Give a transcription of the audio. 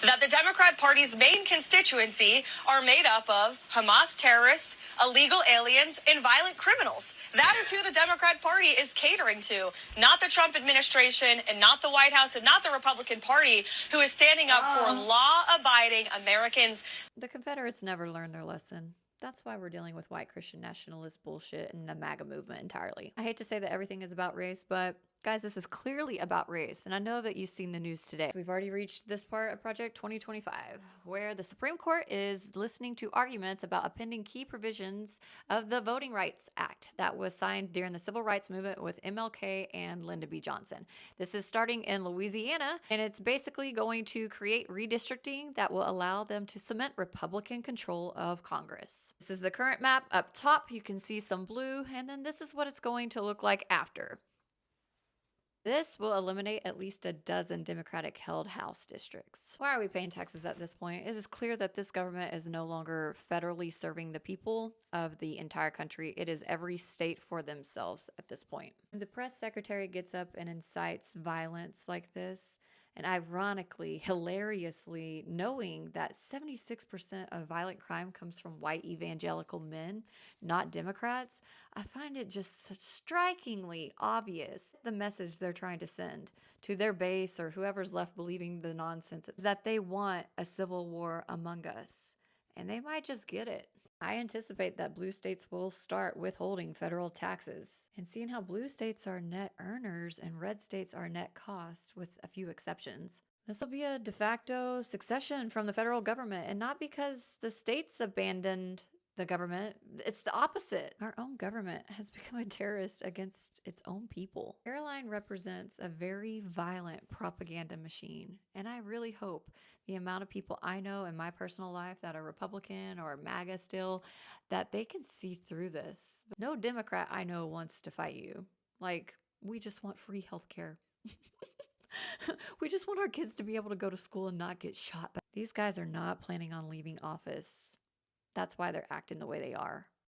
that the Democrat Party's main constituency are made up of Hamas terrorists, illegal aliens, and violent criminals. That is who the Democrat Party is catering to, not the Trump administration and not the White House and not the Republican Party, who is standing up for law-abiding Americans. The Confederates never learned their lesson. That's why we're dealing with white Christian nationalist bullshit and the MAGA movement entirely. I hate to say that everything is about race, but guys, this is clearly about race, and I know that you've seen the news today. We've already reached this part of Project 2025, where the Supreme Court is listening to arguments about appending key provisions of the Voting Rights Act that was signed during the Civil Rights Movement with MLK and Lyndon B. Johnson. This is starting in Louisiana, and it's basically going to create redistricting that will allow them to cement Republican control of Congress. This is the current map. Up top, you can see some blue, and then this is what it's going to look like after. This will eliminate at least a dozen Democratic-held House districts. Why are we paying taxes at this point? It is clear that this government is no longer federally serving the people of the entire country. It is every state for themselves at this point. The press secretary gets up and incites violence like this, and ironically, hilariously, knowing that 76% of violent crime comes from white evangelical men, not Democrats, I find it just strikingly obvious the message they're trying to send to their base or whoever's left believing the nonsense is that they want a civil war among us. And they might just get it. I anticipate that blue states will start withholding federal taxes. And seeing how blue states are net earners and red states are net costs, with a few exceptions, this will be a de facto secession from the federal government, and not because the states abandoned the government. It's the opposite. Our own government has become a terrorist against its own people. Caroline represents a very violent propaganda machine, and I really hope the amount of people I know in my personal life that are Republican or MAGA still, that they can see through this. No Democrat I know wants to fight you. Like, we just want free healthcare. We just want our kids to be able to go to school and not get shot. But these guys are not planning on leaving office. That's why they're acting the way they are.